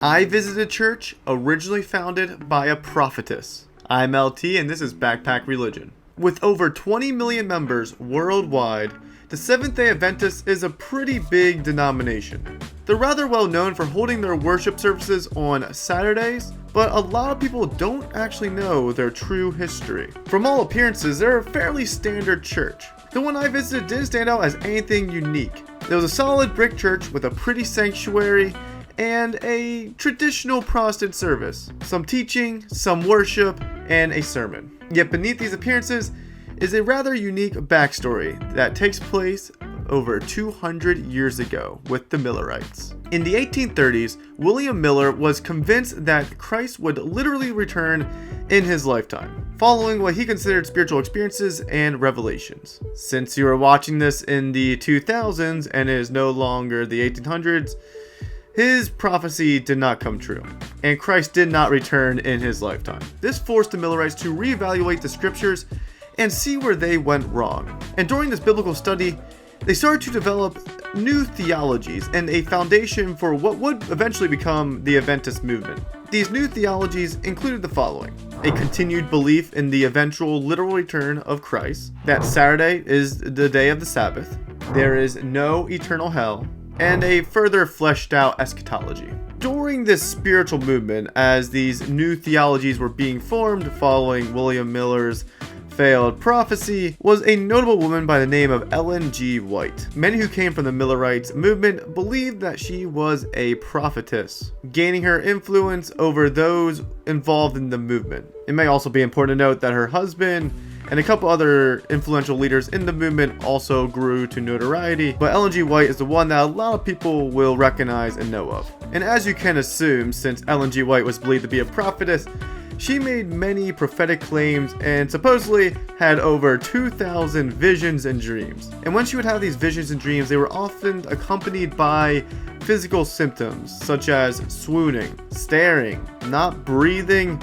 I visited a church originally founded by a prophetess. I'm LT and this is Backpack Religion. With over 20 million members worldwide, the Seventh-day Adventists is a pretty big denomination. They're rather well known for holding their worship services on Saturdays, but a lot of people don't actually know their true history. From all appearances, they're a fairly standard church. The one I visited didn't stand out as anything unique. It was a solid brick church with a pretty sanctuary and a traditional Protestant service, some teaching, some worship, and a sermon. Yet beneath these appearances is a rather unique backstory that takes place over 200 years ago with the Millerites. In the 1830s, William Miller was convinced that Christ would literally return in his lifetime, following what he considered spiritual experiences and revelations. Since you are watching this in the 2000s and it is no longer the 1800s, his prophecy did not come true, and Christ did not return in his lifetime. This forced the Millerites to reevaluate the scriptures and see where they went wrong. And during this biblical study, they started to develop new theologies and a foundation for what would eventually become the Adventist movement. These new theologies included the following: a continued belief in the eventual literal return of Christ, that Saturday is the day of the Sabbath, there is no eternal hell, and a further fleshed out eschatology. During this spiritual movement, as these new theologies were being formed following William Miller's failed prophecy, was a notable woman by the name of Ellen G. White. Many who came from the Millerite movement believed that she was a prophetess, gaining her influence over those involved in the movement. It may also be important to note that her husband and a couple other influential leaders in the movement also grew to notoriety, but Ellen G. White is the one that a lot of people will recognize and know of. And as you can assume, since Ellen G. White was believed to be a prophetess, she made many prophetic claims and supposedly had over 2,000 visions and dreams. And when she would have these visions and dreams, they were often accompanied by physical symptoms such as swooning, staring, not breathing,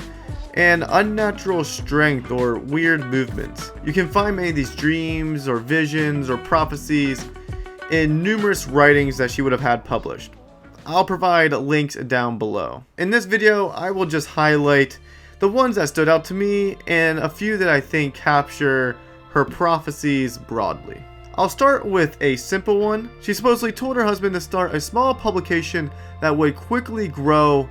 and unnatural strength or weird movements. You can find many of these dreams or visions or prophecies in numerous writings that she would have had published. I'll provide links down below. In this video, I will just highlight the ones that stood out to me and a few that I think capture her prophecies broadly. I'll start with a simple one. She supposedly told her husband to start a small publication that would quickly grow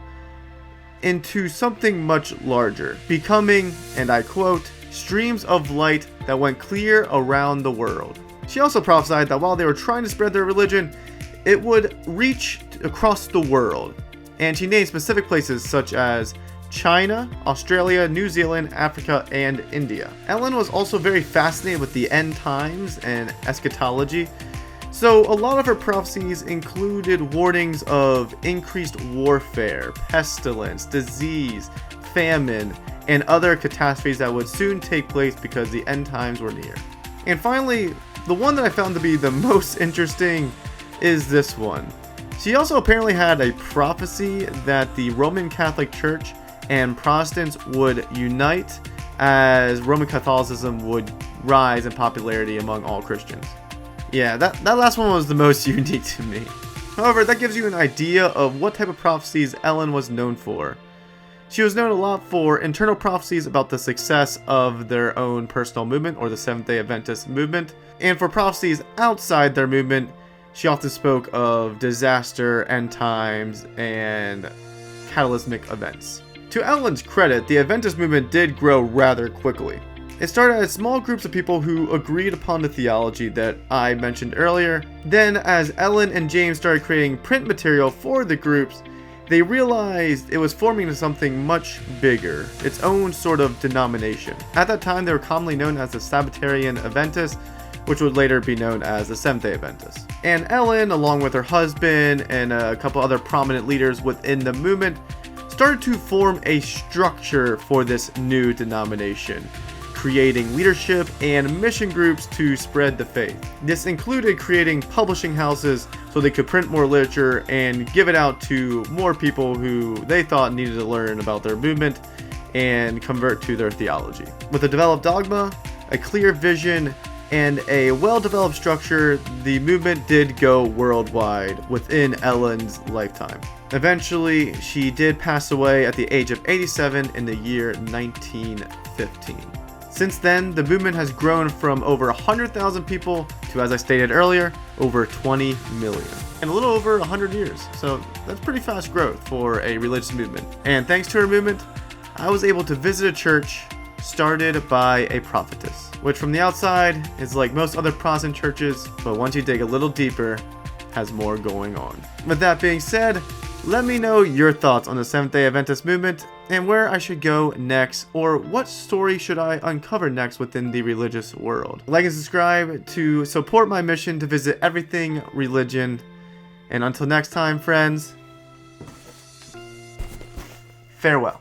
into something much larger, becoming, and I quote, streams of light that went clear around the world. She also prophesied that while they were trying to spread their religion, it would reach across the world, and she named specific places such as China, Australia, New Zealand, Africa, and India. Ellen was also very fascinated with the end times and eschatology, so a lot of her prophecies included warnings of increased warfare, pestilence, disease, famine, and other catastrophes that would soon take place because the end times were near. And finally, the one that I found to be the most interesting is this one. She also apparently had a prophecy that the Roman Catholic Church and Protestants would unite as Roman Catholicism would rise in popularity among all Christians. Yeah, that last one was the most unique to me. However, that gives you an idea of what type of prophecies Ellen was known for. She was known a lot for internal prophecies about the success of their own personal movement or the Seventh-day Adventist movement, and for prophecies outside their movement, she often spoke of disaster, end times, and cataclysmic events. To Ellen's credit, the Adventist movement did grow rather quickly. It started as small groups of people who agreed upon the theology that I mentioned earlier. Then, as Ellen and James started creating print material for the groups, they realized it was forming into something much bigger, its own sort of denomination. At that time, they were commonly known as the Sabbatarian Adventists, which would later be known as the Seventh-day Adventists. And Ellen, along with her husband and a couple other prominent leaders within the movement, started to form a structure for this new denomination, creating leadership and mission groups to spread the faith. This included creating publishing houses so they could print more literature and give it out to more people who they thought needed to learn about their movement and convert to their theology. With a developed dogma, a clear vision, and a well-developed structure, the movement did go worldwide within Ellen's lifetime. Eventually, she did pass away at the age of 87 in the year 1915. Since then, the movement has grown from over 100,000 people to, as I stated earlier, over 20 million. In a little over 100 years. So that's pretty fast growth for a religious movement. And thanks to her movement, I was able to visit a church started by a prophetess, which from the outside is like most other Protestant churches, but once you dig a little deeper, has more going on. With that being said, let me know your thoughts on the Seventh-day Adventist movement and where I should go next, or what story should I uncover next within the religious world. Like and subscribe to support my mission to visit everything religion. And until next time, friends, farewell.